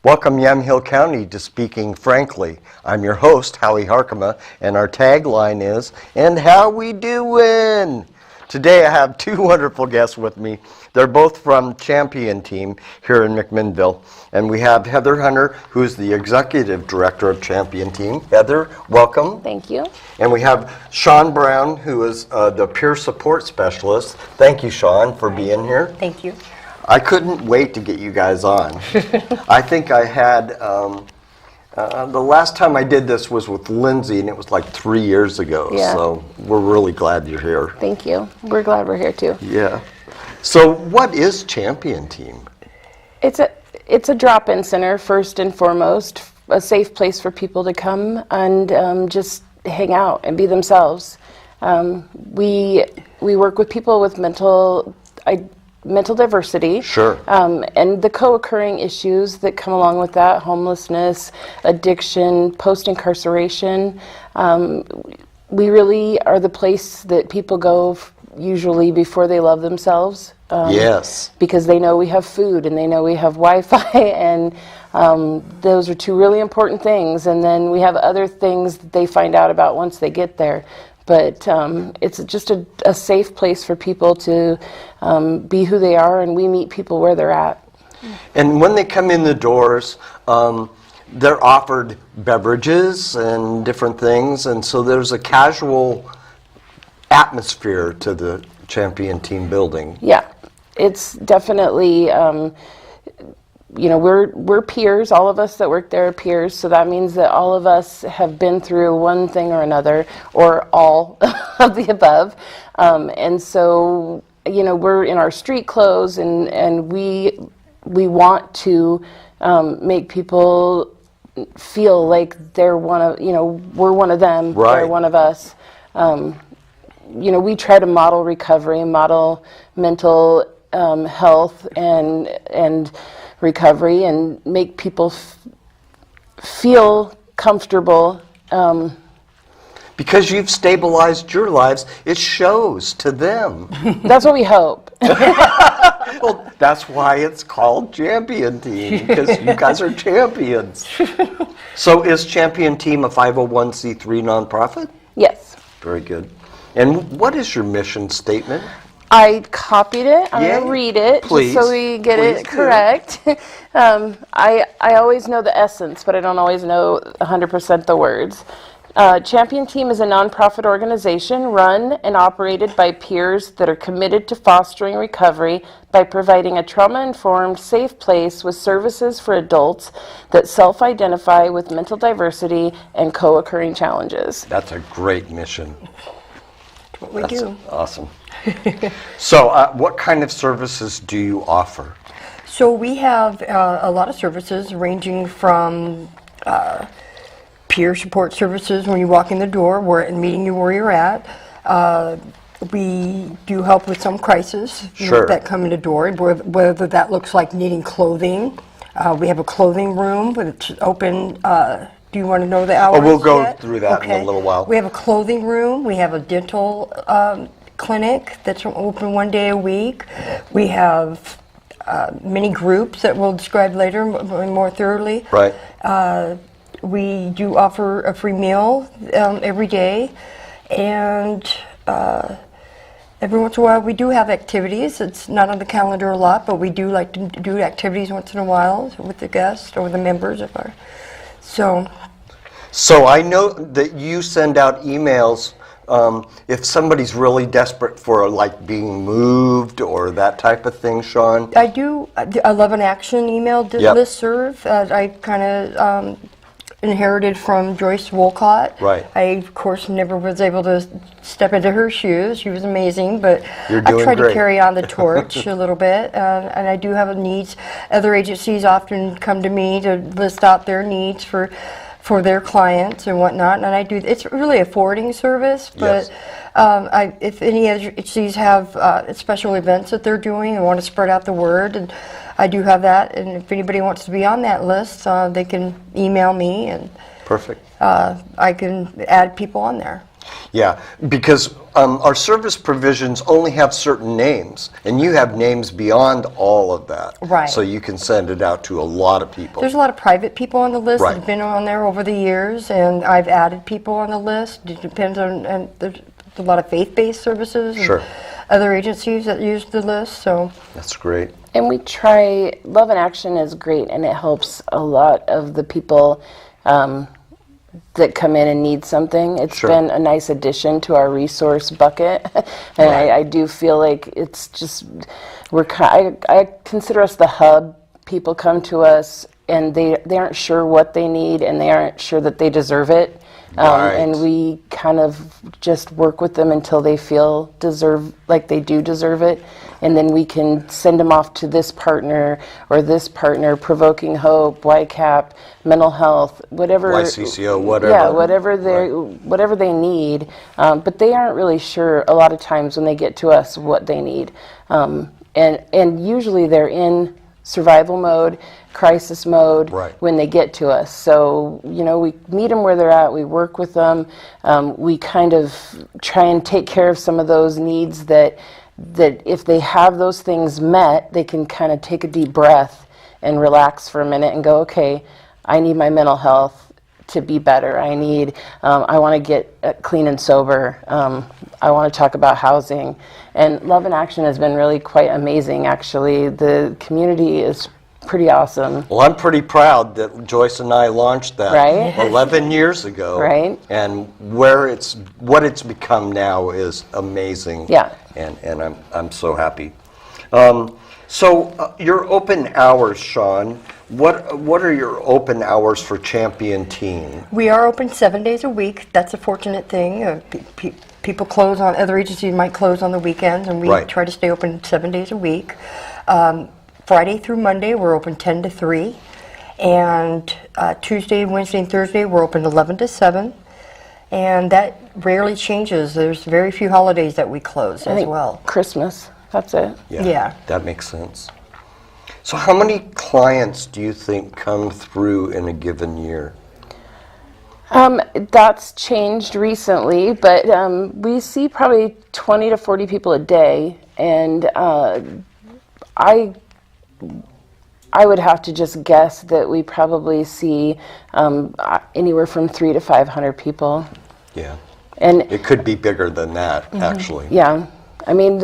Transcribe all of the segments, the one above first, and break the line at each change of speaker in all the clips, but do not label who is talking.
Welcome Yamhill County to Speaking Frankly. I'm your host, Howie Harkema, and our tagline is, "And how we doin'?" Today I have two wonderful guests with me. They're both from Champion Team here in McMinnville. And we have Heather Hunter, who's the Executive Director of Champion Team. Heather, welcome.
Thank you.
And we have Shawn Brown, who is the Peer Support Specialist. Thank you, Shawn, for being here.
Thank you.
I couldn't wait to get you guys on. I think I had, the last time I did this was with Lindsay, and it was like 3 years ago.
Yeah.
So we're really glad you're here.
Thank you. We're glad we're here too.
Yeah. So what is Champion Team?
It's a drop-in center, first and foremost, a safe place for people to come and just hang out and be themselves. We work with people with mental diversity.
Sure.
And the co-occurring issues that come along with that, homelessness, addiction, post-incarceration. We really are the place that people go usually before they love themselves.
Yes.
Because they know we have food and they know we have Wi-Fi, and those are two really important things. And then we have other things that they find out about once they get there. But it's just a safe place for people to be who they are, and we meet people where they're at.
And when they come in the doors, they're offered beverages and different things, and so there's a casual atmosphere to the Champion Team building.
Yeah, it's definitely, we're peers. All of us that work there are peers, so that means that all of us have been through one thing or another, or all of the above. And so, we're in our street clothes, and we want to make people feel like they're one of, we're one of them,
right.
They're one of us. We try to model recovery, model mental health and recovery, and make people feel comfortable.
Because you've stabilized your lives, it shows to them.
That's what we hope.
Well, that's why it's called Champion Team, because you guys are champions. So is Champion Team a 501c3 nonprofit?
Yes.
Very good. And what is your mission statement?
I copied it. I'm going to read it,
please,
just so we get it correct. I always know the essence, but I don't always know 100% the words. Champion Team is a nonprofit organization run and operated by peers that are committed to fostering recovery by providing a trauma-informed, safe place with services for adults that self-identify with mental diversity and co-occurring challenges.
That's a great mission.
What we do.
Awesome. So what kind of services do you offer?
So we have a lot of services ranging from peer support services when you walk in the door, we're meeting you where you're at. We do help with some crises that come in the door, whether that looks like needing clothing. We have a clothing room that's open. Do you want to know the hours?
Oh, we'll go through that in a little while.
We have a clothing room. We have a dental clinic that's open one day a week. We have many groups that we'll describe later more thoroughly.
Right.
We do offer a free meal every day, and every once in a while we do have activities. It's not on the calendar a lot, but we do like to do activities once in a while with the guests or the members of our.
So I know that you send out emails if somebody's really desperate for like being moved or that type of thing, Shawn.
I do. I love an action email listserv. I kind of inherited from Joyce Wolcott.
Right.
I, of course, never was able to step into her shoes. She was amazing, but
You're
I
doing
try
great.
to carry on the torch a little bit, and I do have needs. Other agencies often come to me to list out their needs for their clients and whatnot, and I do. It's really a forwarding service, but if any agencies have special events that they're doing and want to spread out the word, and I do have that, and if anybody wants to be on that list, they can email me, and
Perfect.
I can add people on there.
Yeah, because our service provisions only have certain names, and you have names beyond all of that.
Right.
So you can send it out to a lot of people.
There's a lot of private people on the list
Right.
that have been on there over the years, and I've added people on the list. It depends on, and there's a lot of faith-based services and
Sure.
other agencies that use the list, so.
That's great.
And we try, Love and Action is great, and it helps a lot of the people that come in and need something. It's
Sure.
been a nice addition to our resource bucket, and
Right.
I do feel like it's just, I consider us the hub. People come to us, and they aren't sure what they need, and they aren't sure that they deserve it.
Right.
And we kind of just work with them until they feel like they do deserve it. And then we can send them off to this partner or this partner, Provoking Hope, YCAP, mental health, whatever.
YCCO, whatever.
Yeah, whatever they need. But they aren't really sure a lot of times when they get to us what they need. And usually they're in survival mode, crisis mode
Right.
when they get to us. So, we meet them where they're at, we work with them, we kind of try and take care of some of those needs that if they have those things met, they can kind of take a deep breath and relax for a minute and go, okay, I need my mental health to be better. I want to get clean and sober. I want to talk about housing. And Love and Action has been really quite amazing, actually. The community is pretty awesome.
Well, I'm pretty proud that Joyce and I launched that
Right?
11 years ago.
Right.
And what it's become now is amazing.
Yeah.
And I'm so happy. So your open hours, Shawn. What are your open hours for Champion Teen?
We are open 7 days a week. That's a fortunate thing. People close on, other agencies might close on the weekends, and we
Right.
try to stay open 7 days a week. Friday through Monday, we're open 10 to 3. And Tuesday, Wednesday, and Thursday, we're open 11 to 7. And that rarely changes. There's very few holidays that we close
I
as
think
well.
Christmas, that's it.
Yeah.
That makes sense. So how many clients do you think come through in a given year?
That's changed recently, but we see probably 20 to 40 people a day, and I would have to just guess that we probably see anywhere from 300 to 500 people.
Yeah.
And
It could be bigger than that, actually.
yeah, I mean,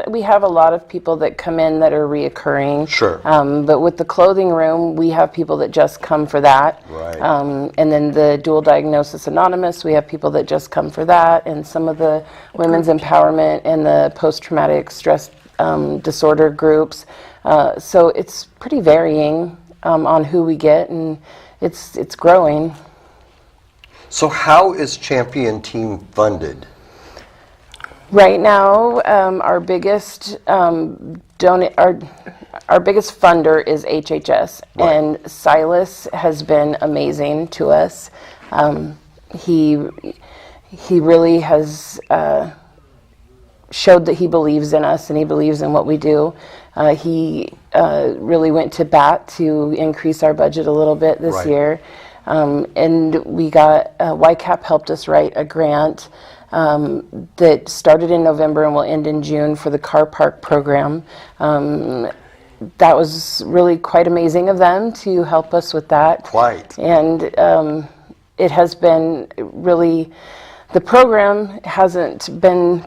we have a lot of people that come in that are reoccurring.
Sure.
But with the clothing room, we have people that just come for that.
Right.
And then the Dual Diagnosis Anonymous, we have people that just come for that. And some of the women's empowerment and the post-traumatic stress disorder groups. So it's pretty varying on who we get, and it's growing.
So how is Champion Team funded?
Right now, our biggest our biggest funder is HHS,
Right.
and Silas has been amazing to us. He really has showed that he believes in us and he believes in what we do. He really went to bat to increase our budget a little bit this
Right.
year, and we got YCAP helped us write a grant. That started in November and will end in June for the car park program. That was really quite amazing of them to help us with that.
Quite.
And it has been really, the program hasn't been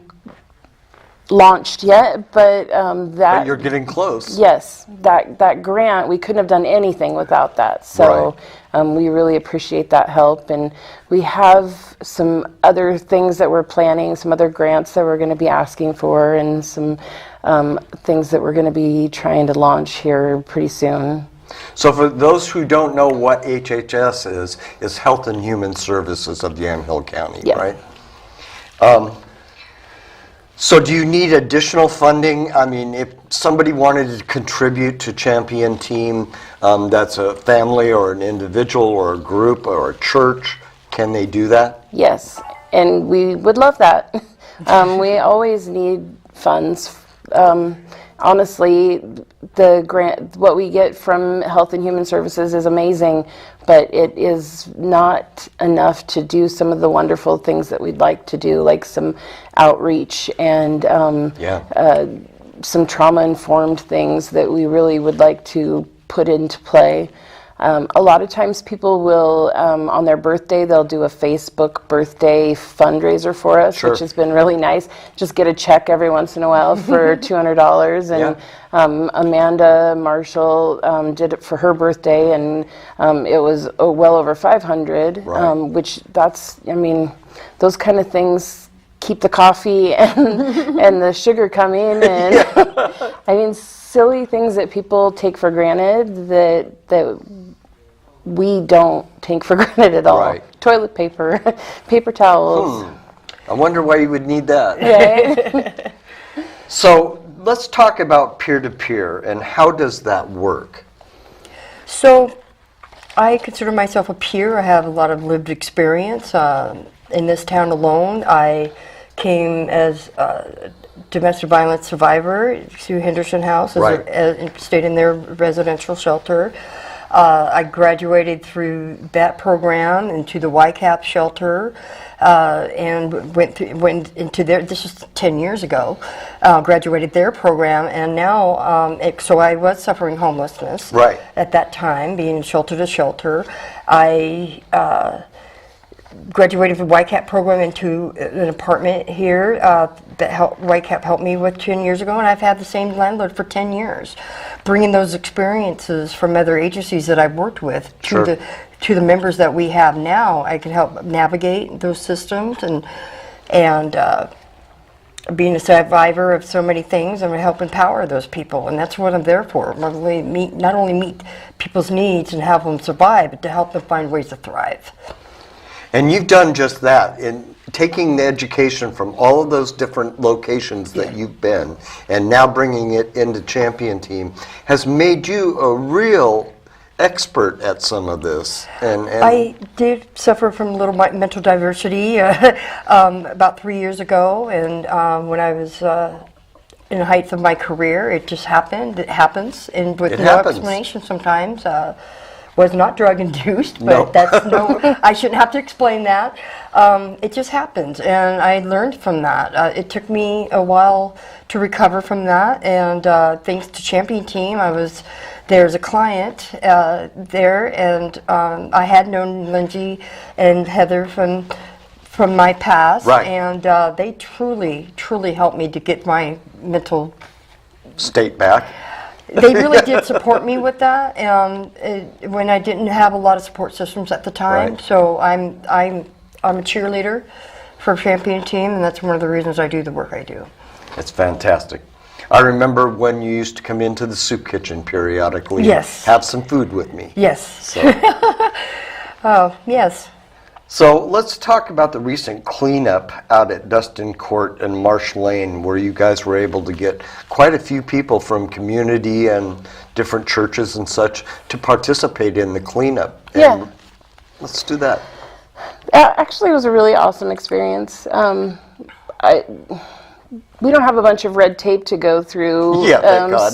launched yet, but
But you're getting close.
yes, that grant, we couldn't have done anything without that. So we really appreciate that help. And we have some other things that we're planning, some other grants that we're going to be asking for, and some things that we're going to be trying to launch here pretty soon.
So for those who don't know what HHS is Health and Human Services of Yamhill County,
Yeah.
right? So do you need additional funding? I mean, if somebody wanted to contribute to Champion Team, that's a family or an individual or a group or a church, can they do that?
Yes, and we would love that. We always need funds Honestly, what we get from Health and Human Services is amazing, but it is not enough to do some of the wonderful things that we'd like to do, like some outreach and some trauma-informed things that we really would like to put into play. A lot of times people will, on their birthday, they'll do a Facebook birthday fundraiser for us, which has been really nice. Just get a check every once in a while for $200. And Amanda Marshall did it for her birthday, and it was well over $500, which that's, I mean, those kind of things keep the coffee and the sugar coming. And I mean, silly things that people take for granted that we don't take for granted at all.
Right.
Toilet paper, paper towels.
I wonder why you would need that.
Right?
So let's talk about peer-to-peer and how does that work?
So I consider myself a peer. I have a lot of lived experience. In this town alone, I came as a domestic violence survivor to Henderson House, stayed in their residential shelter. I graduated through that program into the YCAP shelter and went into their, this was 10 years ago, graduated their program, and now, so I was suffering homelessness at that time, being shelter to shelter. I graduated from YCAP program into an apartment here that YCAP helped me with 10 years ago, and I've had the same landlord for 10 years, bringing those experiences from other agencies that I've worked with to the members that we have now. I can help navigate those systems and being a survivor of so many things, I'm going to help empower those people, and that's what I'm there for. Not only meet people's needs and help them survive, but to help them find ways to thrive.
And you've done just that in taking the education from all of those different locations that you've been and now bringing it into Champion Team has made you a real expert at some of this. And
I did suffer from a little mental diversity about 3 years ago, and when I was in the height of my career, it just happened. It happens, and with no explanation sometimes. Was not drug induced, but that's I shouldn't have to explain that. It just happens, and I learned from that. It took me a while to recover from that, and thanks to Champion Team, I was there as a client there, and I had known Lindsay and Heather from my past, and they truly helped me to get my mental state back. They really did support me with that, when I didn't have a lot of support systems at the time. So I'm a cheerleader for Champion Team, and that's one of the reasons I do the work I do.
It's fantastic. I remember when you used to come into the soup kitchen periodically.
Yes.
Have some food with me.
Yes.
So.
Oh, yes.
So let's talk about the recent cleanup out at Dustin Court and Marsh Lane, where you guys were able to get quite a few people from community and different churches and such to participate in the cleanup. And let's do that.
Actually, it was a really awesome experience. We don't have a bunch of red tape to go through.
Yeah, thank God.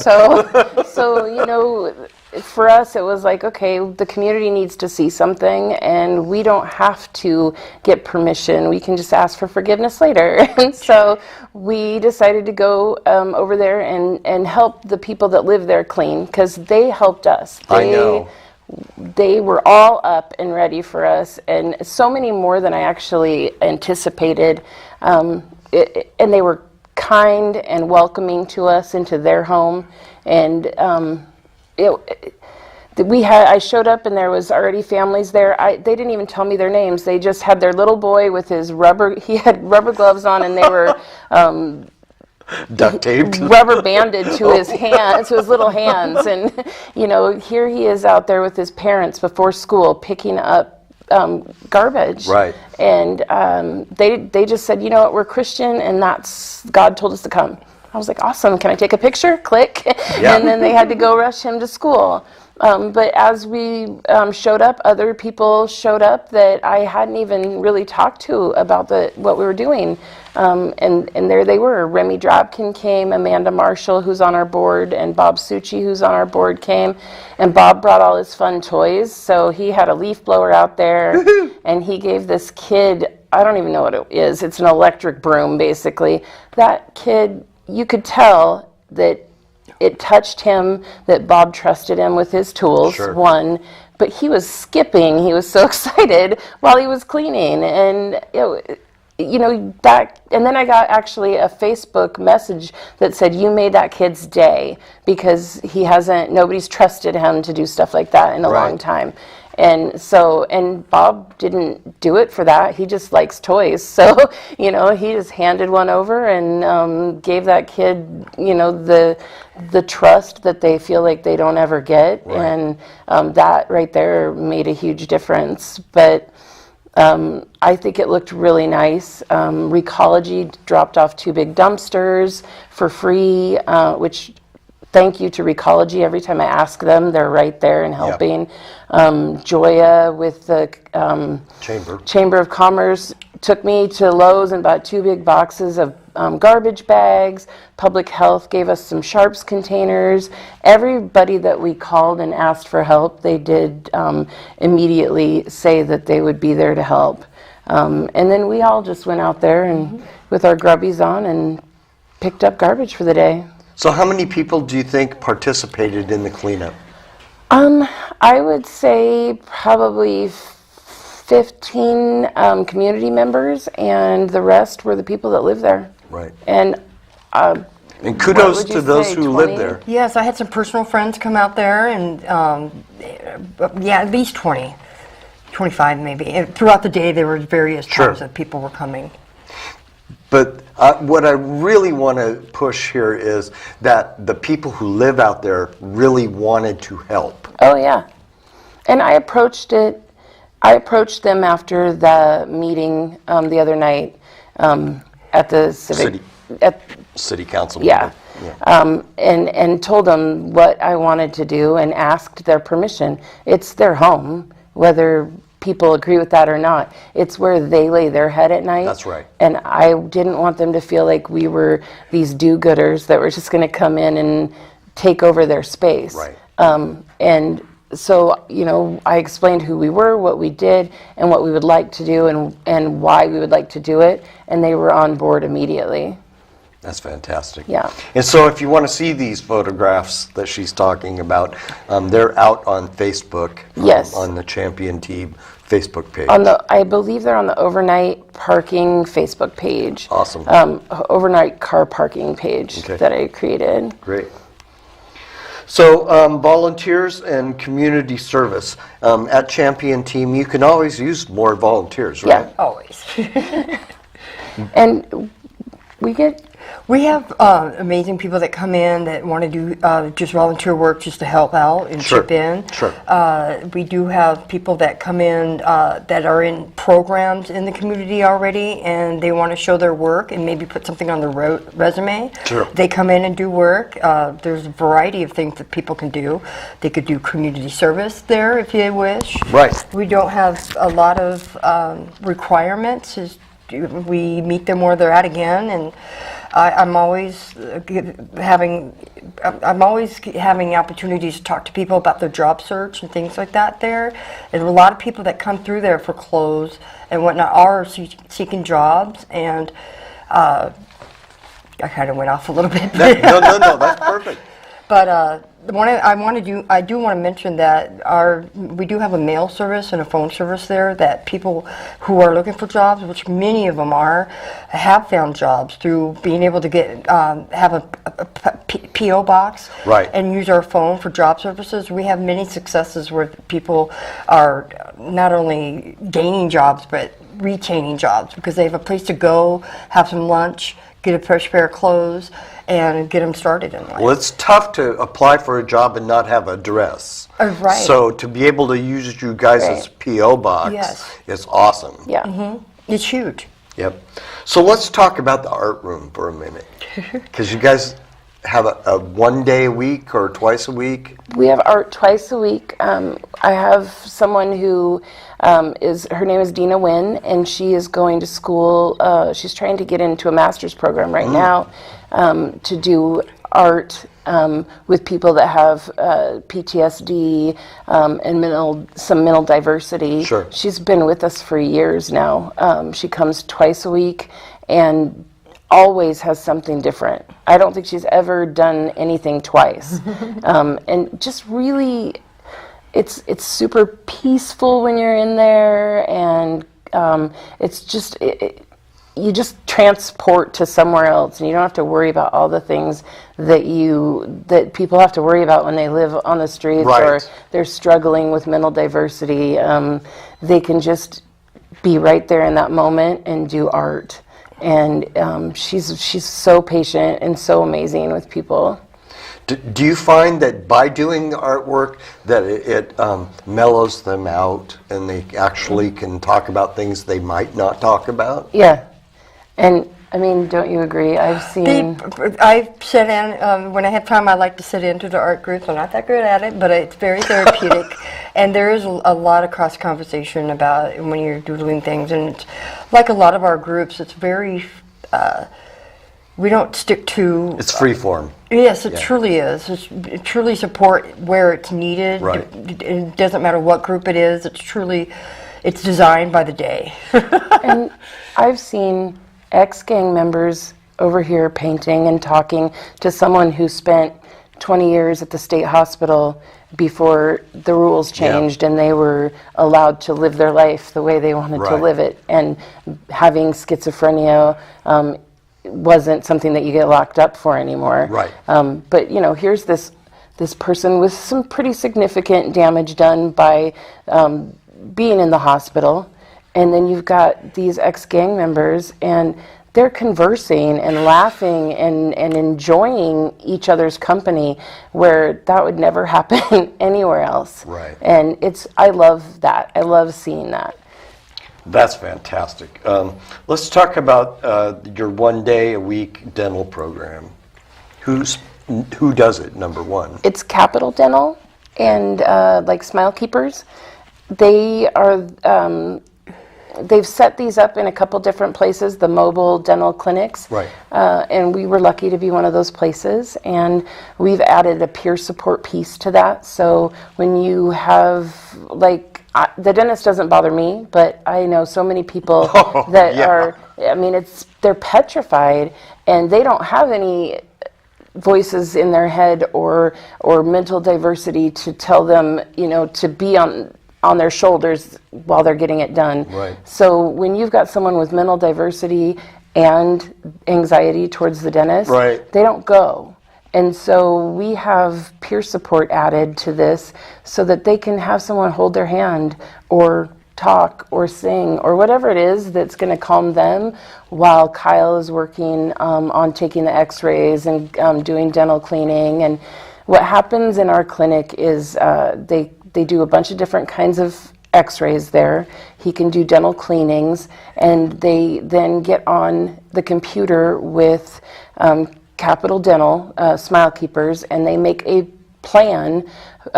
So you know, for us, it was like, okay, the community needs to see something, and we don't have to get permission. We can just ask for forgiveness later. And so we decided to go over there and help the people that live there clean, because they helped us.
I know.
They were all up and ready for us, and so many more than I actually anticipated. And they were kind and welcoming to us into their home, and I showed up and there was already families there. They didn't even tell me their names. They just had their little boy with his he had rubber gloves on, and they were
duct taped,
rubber banded to his hands, to his little hands. And you know, here he is out there with his parents before school picking up garbage. Right. And they just said, you know what, we're Christian, and that's, God told us to come. I was like, awesome, can I take a picture? Click. Yeah. And then they had to go rush him to school. But as we showed up, other people showed up that I hadn't even really talked to about what we were doing. And there they were. Remy Drabkin came, Amanda Marshall, who's on our board, and Bob Succi, who's on our board, came. And Bob brought all his fun toys. So he had a leaf blower out there, and he gave this kid, I don't even know what it is. It's an electric broom, basically. That kid, you could tell that it touched him, that Bob trusted him with his tools, one. But he was skipping. He was so excited while he was cleaning. And and then I got actually a Facebook message that said, you made that kid's day, because nobody's trusted him to do stuff like that in a long time. And Bob didn't do it for that. He just likes toys. So, he just handed one over and gave that kid, the trust that they feel like they don't ever get. And that right there made a huge difference. But I think it looked really nice. Recology dropped off 2 big dumpsters for free, which thank you to Recology. Every time I ask them, they're right there and helping. Joya with the Chamber of Commerce took me to Lowe's and bought 2 big boxes of garbage bags. Public Health gave us some Sharps containers. Everybody that we called and asked for help, they did immediately say that they would be there to help. And then we all just went out there and with our grubbies on and picked up garbage for the day.
So how many people do you think participated in the cleanup?
I would say probably 15 community members, and the rest were the people that live there.
Right.
And
kudos to those who live there.
Yes, I had some personal friends come out there, and at least 20, 25 maybe. And throughout the day, there were various times that people were coming.
But what I really want to push here is that the people who live out there really wanted to help.
Oh, yeah. And I approached them after the meeting the other night at the
City Council
meeting.
Yeah.
And told them what I wanted to do and asked their permission. It's their home, whether people agree with that or not. It's where they lay their head at night.
That's right.
And I didn't want them to feel like we were these do-gooders that were just going to come in and take over their space.
Right.
And so, I explained who we were, what we did, and what we would like to do, and why we would like to do it, and they were on board immediately.
That's fantastic.
Yeah.
And so if you want to see these photographs that she's talking about, they're out on Facebook.
Yes.
On the Champion Team Facebook page.
I believe they're on the overnight parking Facebook page.
Awesome.
Overnight car parking page that I created.
Great. So volunteers and community service. At Champion Team, you can always use more volunteers, right?
Yeah, always.
And
we have amazing people that come in that want to do just volunteer work just to help out and chip in.
Sure.
We do have people that come in that are in programs in the community already, and they want to show their work and maybe put something on their resume.
Sure.
They come in and do work. There's a variety of things that people can do. They could do community service there if you wish.
Right.
We don't have a lot of requirements. We meet them where they're at again, and I'm always having opportunities to talk to people about their job search and things like that there. And a lot of people that come through there for clothes and whatnot are seeking jobs, and I kind of went off a little bit.
No, that's perfect.
But I do want to mention that we do have a mail service and a phone service there that people who are looking for jobs, which many of them have found jobs through being able to have a PO box and use our phone for job services. We have many successes where people are not only gaining jobs but retaining jobs because they have a place to go, have some lunch, get a fresh pair of clothes, and get them started in life.
Well, it's tough to apply for a job and not have an address.
Right.
So to be able to use you guys' P.O. box is awesome.
Yeah.
Mm-hmm. It's huge.
Yep. So let's talk about the art room for a minute. Because you guys have a 1 day a week or twice a week?
We have art twice a week. I have someone who her name is Dina Wynn, and she is going to school. She's trying to get into a master's program right now to do art with people that have PTSD and some mental diversity.
Sure.
She's been with us for years now. She comes twice a week and always has something different. I don't think she's ever done anything twice. And just really, it's super peaceful when you're in there, and it's just, you just transport to somewhere else, and you don't have to worry about all the things that people have to worry about when they live on the streets or they're struggling with mental diversity. They can just be right there in that moment and do art. And she's so patient and so amazing with people.
Do you find that by doing the artwork that it mellows them out and they actually can talk about things they might not talk about?
Yeah. And I mean, don't you agree? I've seen...
I sit in, when I have time, I like to sit into the art groups. I'm not that good at it, but it's very therapeutic. And there is a lot of cross-conversation about it when you're doodling things. And it's, like a lot of our groups, it's very... we don't stick to...
It's free form.
Yes, it truly is. It truly support where it's needed.
Right.
It doesn't matter what group it is. It's designed by the day.
And I've seen ex-gang members over here painting and talking to someone who spent 20 years at the state hospital before the rules changed and they were allowed to live their life the way they wanted to live it. And having schizophrenia wasn't something that you get locked up for anymore.
Right.
But, you know, here's this person with some pretty significant damage done by being in the hospital. And then you've got these ex-gang members, and they're conversing and laughing and enjoying each other's company, where that would never happen anywhere else.
Right.
And I love that. I love seeing that.
That's fantastic. Let's talk about your 1 day a week dental program. Who does it, number one?
It's Capital Dental and like Smile Keepers. They are... they've set these up in a couple different places, the mobile dental clinics.
Right.
And we were lucky to be one of those places. And we've added a peer support piece to that. So when you have, like, the dentist doesn't bother me, but I know so many people that are, I mean, they're petrified and they don't have any voices in their head or mental diversity to tell them, you know, to be on their shoulders while they're getting it done.
Right.
So when you've got someone with mental diversity and anxiety towards the dentist, they don't go. And so we have peer support added to this so that they can have someone hold their hand or talk or sing or whatever it is that's going to calm them while Kyle is working on taking the x-rays and doing dental cleaning. And what happens in our clinic is they do a bunch of different kinds of x-rays there. He can do dental cleanings, and they then get on the computer with Capital Dental, Smile Keepers, and they make a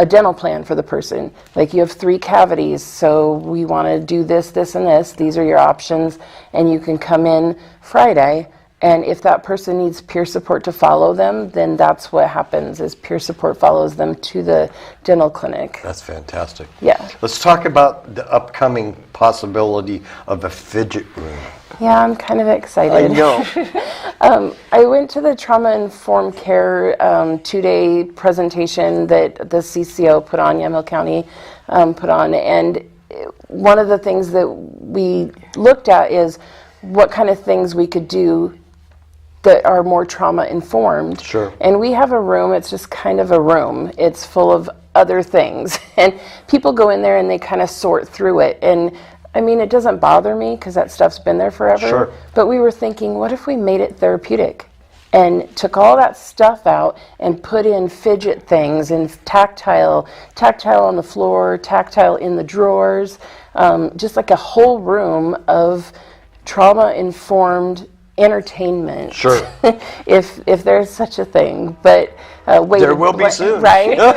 dental plan for the person. Like, you have 3 cavities, so we want to do this, this, and this. These are your options, and you can come in Friday. And if that person needs peer support to follow them, then that's what happens, is peer support follows them to the dental clinic.
That's fantastic.
Yeah.
Let's talk about the upcoming possibility of a fidget room.
Yeah, I'm kind of excited.
I know.
I went to the Trauma Informed Care 2-day presentation that the CCO put on, Yamhill County put on, and one of the things that we looked at is what kind of things we could do that are more trauma informed.
Sure.
And we have a room, it's just kind of a room. It's full of other things. And people go in there and they kind of sort through it. And I mean, it doesn't bother me because that stuff's been there forever.
Sure.
But we were thinking, what if we made it therapeutic? And took all that stuff out and put in fidget things and tactile on the floor, tactile in the drawers, just like a whole room of trauma-informed entertainment.
Sure.
if there's such a thing, but
There will be soon.
right? I know,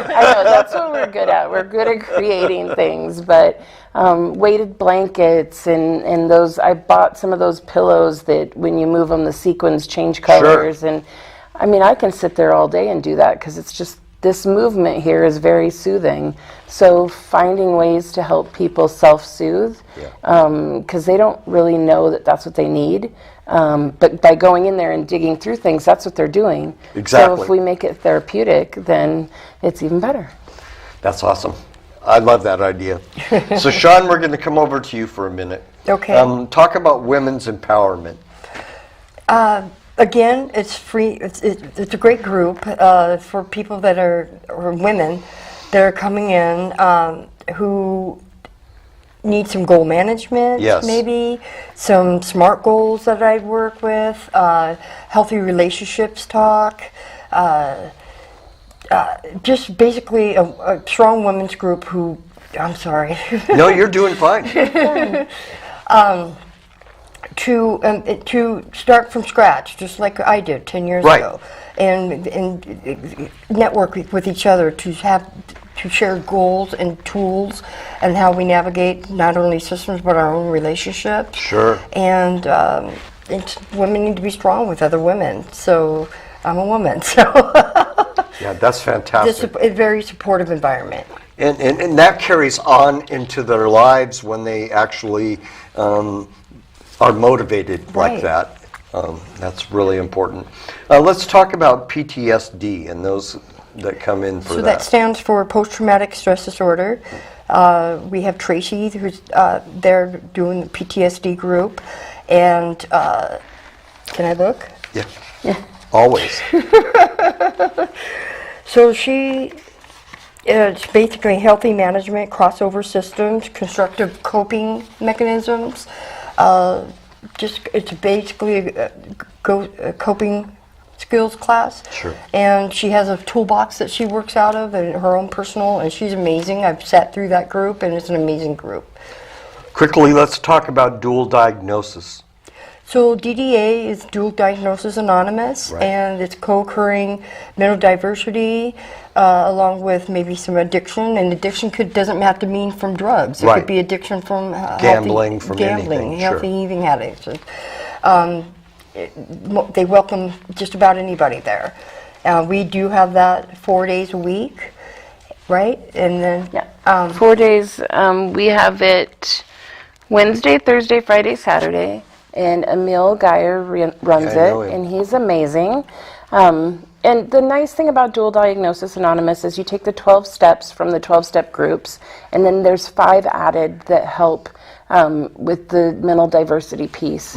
that's what we're good at. We're good at creating things, but weighted blankets and those, I bought some of those pillows that when you move them, the sequins change colors.
Sure.
And I mean, I can sit there all day and do that because it's just, this movement here is very soothing. So finding ways to help people self-soothe, because they don't really know that that's what they need. But by going in there and digging through things, that's what they're doing.
Exactly.
So if we make it therapeutic, then it's even better.
That's awesome. I love that idea. So, Shawn, we're going to come over to you for a minute.
Okay.
Talk about women's empowerment.
Again, it's free. It's a great group for people that are, or women that are coming in who need some goal management,
Yes.
maybe some SMART goals that I work with, healthy relationships talk, just basically a strong women's group who, I'm sorry.
No, you're doing fine.
To start from scratch, just like I did 10 years
Right.
ago, and network with each other to share goals and tools and how we navigate not only systems but our own relationships.
Sure.
And women need to be strong with other women. So I'm a woman, so
Yeah, that's fantastic.
it's a very supportive environment.
And that carries on into their lives when they actually are motivated like
Right.
that. That's really important. Let's talk about PTSD and those that come in for
So that stands for post-traumatic stress disorder. We have Tracy, who's there doing the PTSD group, and can I look?
Yeah, always.
So it's basically healthy management, crossover systems, constructive coping mechanisms. It's basically a coping skills class.
Sure.
And she has a toolbox that she works out of, and her own personal, and she's amazing. I've sat through that group, and it's an amazing group.
Quickly, let's talk about dual diagnosis.
So DDA is Dual Diagnosis Anonymous,
Right.
and it's co-occurring mental diversity along with maybe some addiction. And addiction doesn't have to mean from drugs. It
Right.
could be addiction from
Gambling, from anything,
healthy
sure.
eating habits. They welcome just about anybody there. We do have that 4 days a week, right? And then
4 days. We have it Wednesday, Thursday, Friday, Saturday, and Emil Geyer runs
I know
it,
him.
and he's amazing. And the nice thing about Dual Diagnosis Anonymous is you take the 12 steps from the 12-step groups, and then there's 5 added that help with the mental diversity piece.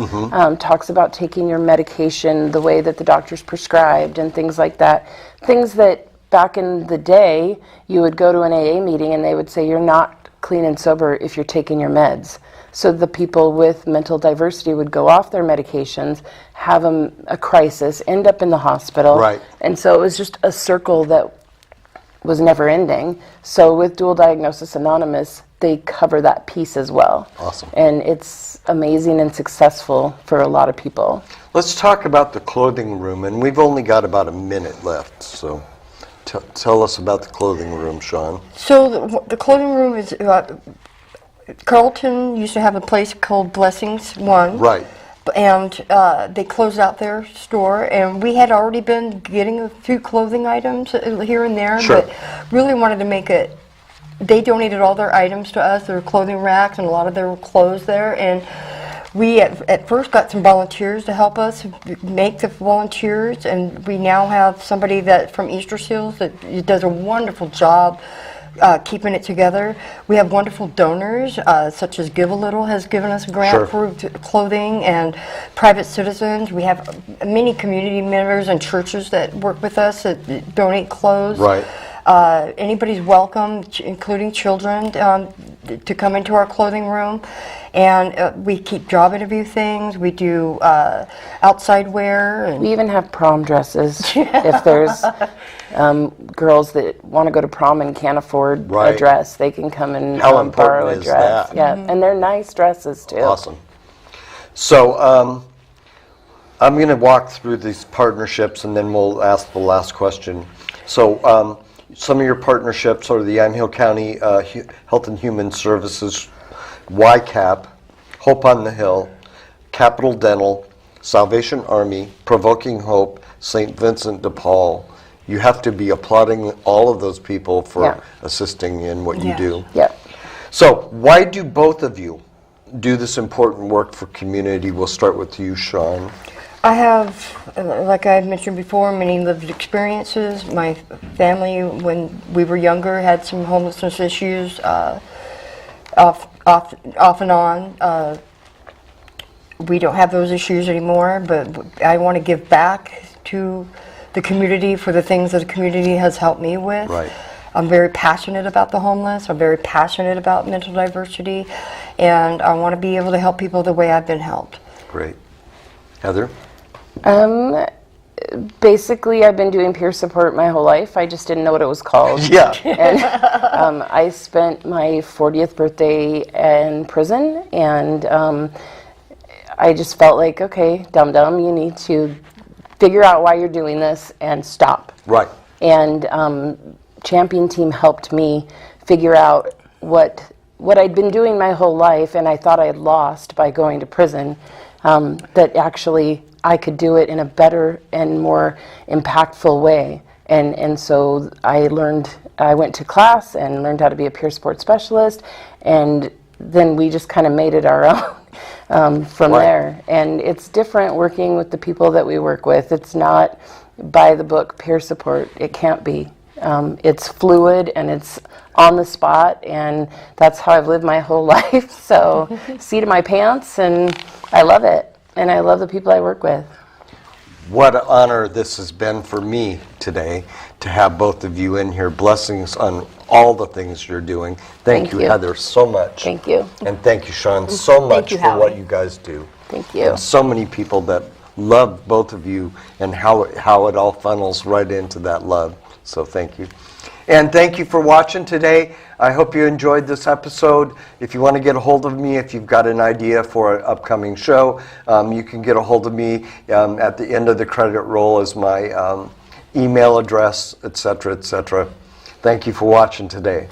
Talks about taking your medication the way that the doctor's prescribed and things like that. Things that back in the day you would go to an AA meeting and they would say you're not clean and sober if you're taking your meds. So the people with mental diversity would go off their medications, have a crisis, end up in the hospital.
Right.
And so it was just a circle that was never ending. So with Dual Diagnosis Anonymous, they cover that piece as well.
Awesome.
And it's amazing and successful for a lot of people.
Let's talk about the clothing room, and we've only got about a minute left, so tell us about the clothing room, Shawn.
So the clothing room is, Carlton used to have a place called Blessings One.
Right.
And they closed out their store, and we had already been getting a few clothing items here and there,
Sure.
but really wanted to make it, they donated all their items to us, their clothing racks, and a lot of their clothes there, and we at first got some volunteers to help us make the volunteers, and we now have somebody that from Easter Seals that does a wonderful job keeping it together. We have wonderful donors, such as Give a Little has given us a grant
Sure.
for clothing, and private citizens. We have many community members and churches that work with us that donate clothes.
Right.
Anybody's welcome, including children, to come into our clothing room. And we keep job interview things. We do outside wear. And
We even have prom dresses. If there's girls that want to go to prom and can't afford
Right.
a dress, they can come and
How
borrow a
important is
dress.
that?
Yeah, and they're nice dresses too.
Awesome. So, I'm going to walk through these partnerships and then we'll ask the last question. So some of your partnerships are the Yamhill County Health and Human Services, YCAP, Hope on the Hill, Capital Dental, Salvation Army, Provoking Hope, St. Vincent de Paul. You have to be applauding all of those people for assisting in what you do.
Yeah.
So why do both of you do this important work for community? We'll start with you, Shawn.
I have, like I mentioned before, many lived experiences. My family, when we were younger, had some homelessness issues off and on. We don't have those issues anymore, but I want to give back to the community for the things that the community has helped me with.
Right.
I'm very passionate about the homeless. I'm very passionate about mental diversity, and I want to be able to help people the way I've been helped.
Great. Heather?
Basically, I've been doing peer support my whole life. I just didn't know what it was called.
Yeah.
And I spent my 40th birthday in prison, and I just felt like, okay, dum-dum, you need to figure out why you're doing this and stop.
Right.
And Champion Team helped me figure out what I'd been doing my whole life, and I thought I had lost by going to prison, that actually I could do it in a better and more impactful way. And so I went to class and learned how to be a peer support specialist, and then we just kind of made it our own from there. And it's different working with the people that we work with. It's not by the book peer support. It can't be. It's fluid and it's on the spot, and that's how I've lived my whole life. So seat of my pants, and I love it. And I love the people I work with.
What an honor this has been for me today to have both of you in here. Blessings on all the things you're doing. Thank you, Heather, so much.
Thank you.
And thank you, Shawn, so much
you,
for what
Howie.
you guys do.
Thank you.
And so many people that love both of you and how it all funnels right into that love. So thank you. And thank you for watching today. I hope you enjoyed this episode. If you want to get a hold of me, if you've got an idea for an upcoming show, you can get a hold of me. At the end of the credit roll is my email address, etc., etc. Thank you for watching today.